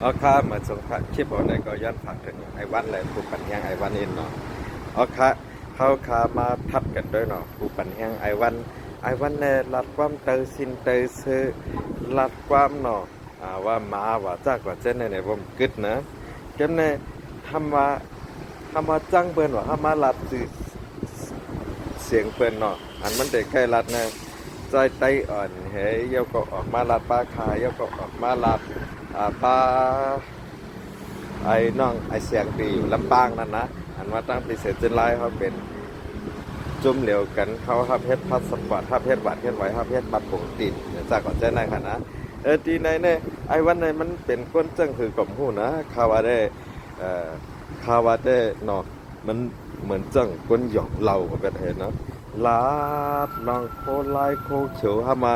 เอาค่ามาส่งพระคลิปเอาในก็ย้อนผักถึงไอ้วันเลยผู้ปันแห้งไอ้วันเองเนาะเอาค่าเขาคามาทัดกันด้วยเนาะผู้ปันแห้งไอ้วันเนี่ยรัดความเตอสินเตอซื้อรัดความเนาะว่ามาว่าจากว่าเจ้าเนี่ยผมกึดนะเกมเนี่ยทำมาจังเปิ้นว่าทำมารัดสื่อเสียงเปิ้นเนาะอันมันเด็กใกล้รัดนะใจไตอ่อนเฮ้ยเยาก็ออกมารัดปลาคายเยาก็ออกมารัดปลาไอ้น้องไอ้เสียงตีอยู่ลำปางนั่นนะอันว่าตั้งปีเสร็จจนไล่เขาเป็นจุ่มเหลวกันเขาทับเพชรพัดสปอร์ตทับเพชรบาดเพชรไหวทับเพชรบัดผงติดจากก่อนใจนายค่ะนะทีไหนเนี่ยไอ้วันไหนมันเป็นก้นจังคือกล่อมหูนะคาวาได้คาวาได้เนาะมันเหมือนจังก้นหยอกเหล่าแบบเห็นเนาะลาดลองโคไลโคเขียวเข้ามา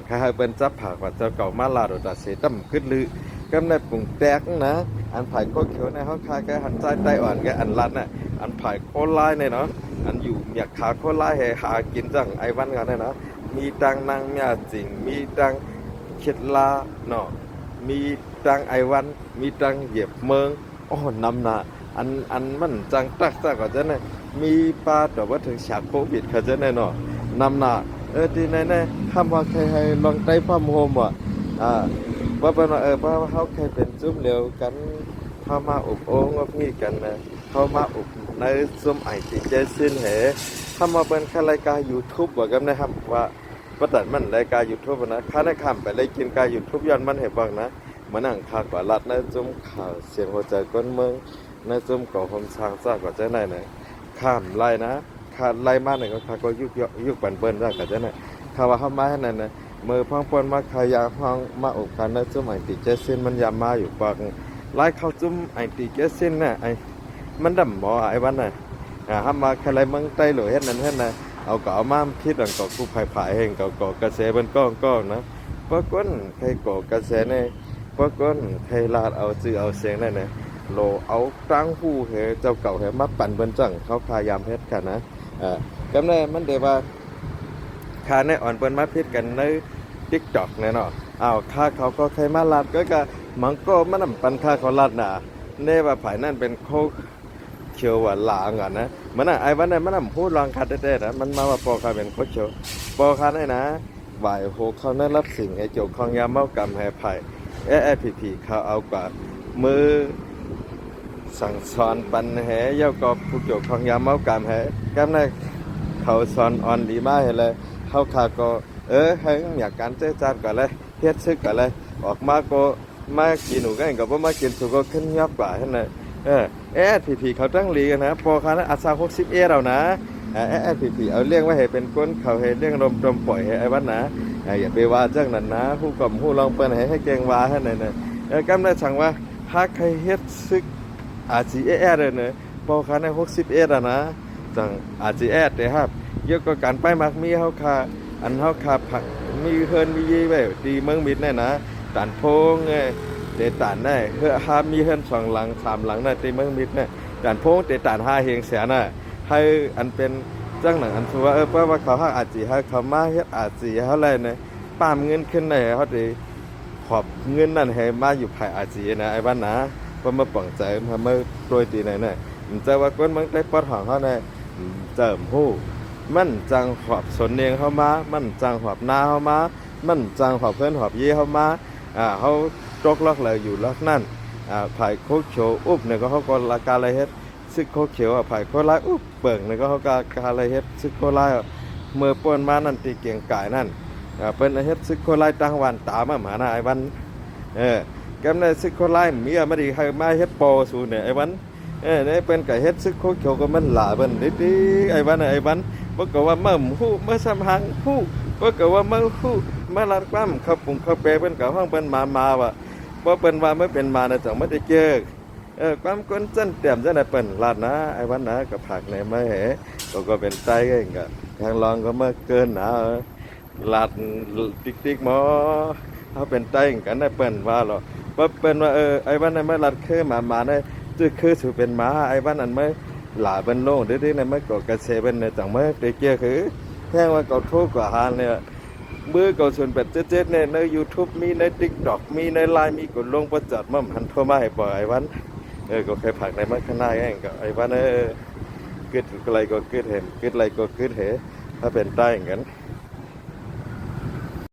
ข้าเป็นจับผักว่าเจ้าเก่ามาลาดตัดเสียตั้มขึ้นลือกำในปุ่งแตกนะอันไผ่โคเขียวในเขาคายแกหันใจไตอ่อนแกอันรัดน่ะอันไผ่โคไลเนี่ยเนาะอันอยู่อยากขาโคไลให้หากินจังไอ้วันกันเนี่ยเนาะมีดังนางเมียจริงมีดังเข็ดลาเนาะมีดังไอ้วันมีดังเหยียบเมืองโอ้นำหนาอันมันจังตักซะก็จะเนี่ยมีปลาแต่ว่าถึงฉากโควิดเขาจะเนี่ยเนาะนำหนาที่ไหนๆทำว่าใครให้ลองไต้ความโฮมว่ะว่าเป็นว่าว่าเขาเคยเป็นจุ่มเดียวกันเข้ามาอุบโอ่งว่าพี่กันนะเข้ามาอุบในซุ่มไอติเจสินเหทำมาเป็นแค่รายการ YouTube ว่ากันนะครับว่าประดัดมันรายการ YouTube นะข้าได้ข้ามไปเลยกินการ YouTube ย้อนมันเห็นบ้างนะมานั่งคากว่ารัดในจุ่มข่าวเสียงหัวใจก้นเมืองในจุ่มก่อความช้างซากกว่าจะไหนไหนข้ามไล่นะขาดไล่มาหนึ่งก็ขาก็ยุกปั่นเปิ้นได้กว่าจะไหนข้าว่าเข้ามาให้นั่นนะมือพังปนมาขายาพังมาอกกันนะจุ่มไอติเจสินมันยามาอยู่ปากไล่เข้าจุ่มไอติเจสินน่ะไอมันดำหมอไอ้วันน่ะห้ามาใครไรมึงไตหลวยเฮ็ดนั่นเฮ็ดน่ะเอาเก่ามาพิษดังเก่ากูผายเฮงเก่ากระแสเป็นก้อนนะเพราะก้นใครก่อกระแสเนี่ยเพราะก้นใครลาดเอาจื้อเอาเสียงนั่นน่ะโลเอาตั้งหู้เหเจ้าเก่าเหมาปั่นเบิ่นจังเขาพยายามเฮ็ดกันนะกำเนิดมันเดี๋ยวว่าค่าในอ่อนเปิ้นมาพิษกันใน TikTok เนี่ยเนาะค่าเขาก็ใครมาลาดก็มันก็มันนำปันค่าเขาลาดน่ะเน่ว่าภายนั่นเป็นโคเขียวว่าลางอ่ะนะมันน่ะไอ้วันนั้นมันนำพูดลองคัดได้ๆนะมันมาว่าปอค่าเป็นโคเขียวปอค่าได้นะบ่ายโหเขานั้นรับสิ่งให้เกี่ยวข้องยามเมากรรมให้ไผพีเขาเอากว่ามือสั่งสอนปันแหเย้าก็ผู้เกี่ยวข้องยามเมากรรมให้กำนั้นเขาสอนอ่อนดีมากเลยเขาขาก็ให้อยากการเจ้าจานก่อนเลยเฮ็ดซึกก่อนเลยออกมาก็มากินหนูกันก็บ่มากินสุก็ขึ้นยับกว่าหั่นน่ะพีเขาตั้งลีกันนะพอคันอาซา60เรานะพีเอาเลี้ยงไว้ให้เป็นก้นเขาให้เลี้ยงลมตรมปล่อยให้ไอ้วันนะอย่าไปว่าจังนั้นนะผู้กำผู้ลองเปิ้นให้เก่งว่าหั่นน่ะกำได้สั่งว่าหากใครเฮ็ดซึกอาจีเลยเนอะพอคัน60นะจังอาจีแต่ครับเยอะก็การไปมักมีเฮาคาอันเฮาขาผักมีเฮินมียี่แบบตีเมืองมิดแน่นะตันโพงเตตันได้เฮือหามีเฮิน2หลัง3หลังน่ะตีเมืองมิดน่ะตันโพงเตตัน5เฮงแสนน่ะให้อันเป็นจังหนังอันว่าเพราะว่าเขาฮักอาจีให้เขามาเฮ็ดอาจีเฮาแลนะป้ามเงินขึ้นได้เฮาได้ขอบเงินนั่นให้มาอยู่ภายอาจีนะไอ้บ้านนะเพิ่นมาป้องใจมาเมื่อโดยตีไหนน่ะจะว่าคนเมืองได้ปอดของเฮาน่ะเจิมฮู้มันจังหอบสนเนียงเข้ามามันจังหอบนาเข้ามามันจังหอบเพื่อนหอบเย่เข้ามาเขาตกล็อกเลยอยู่ล็อกนั่นไผ่โคเขียวอุบเนี่ยก็เขาก็ละกาอะไรเฮ็ดซึกโคเขียวไผ่โคไล่อุบเปิงเนี่ยก็เขากาอะไรเฮ็ดซึกโคไล่เมื่อป่นมานั่นตีเกียงกายนั่นเป็นเฮ็ดซึกโคไล่ตั้งวันตามาหมาหน้าไอ้วันแกมในซึกโคไล่เมียไม่ดีใครมาเฮ็ดโปสูเนี่ยไอ้วันเนี่ยเป็นไก่เฮ็ดซึกโคเขียวก็มันหลาเป็นดิไอ้วันบ่ก็ว่ามั่มฮู้มาสำหังฮู้บ่ก็ว่ามาฮู้มาลัดความเขาปุงเขาแปรเพิ่นก็ห้องเพิ่นมาว่าบ่เพิ่นว่าไม่เป็นมาน่ะจังไม่ได้เจอความคนจันเตรียมจังได๋เปิ้นลาดนะไอ้วันนะก็ผักในมาแหก็เป็นใจกันก็ทางรองก็มาเกินนะลาดติ๊กหมอเฮาเป็นใจกันได้เปิ้นว่าหรอบ่เปิ้นว่าไอ้วันนั้นมาลัดคือมาได้คือสิเป็นหมาไอ้วันนั้นไม่หลาเป็นโล่งดื้อๆเนี่ยไม่ก่อกระเซเป็นเนี่ยจังไม่ได้เกี่ยคือแค่ว่าเกาทุกกว่าหานเนี่ย มือก็ส่วนแบบเจ๊ๆเนี่ยใน YouTube มีใน TikTok มีใน LINE มีกดลงประจัดมั่มหันโทรมาให้บอกไอ้วันก็เคยผักในมันข้างหน้าเองก็ไอ้วันกึดอะไรก็กึดเห็นกึดอะไรก็กึดเหถ้าเป็นใต้อย่างนั้น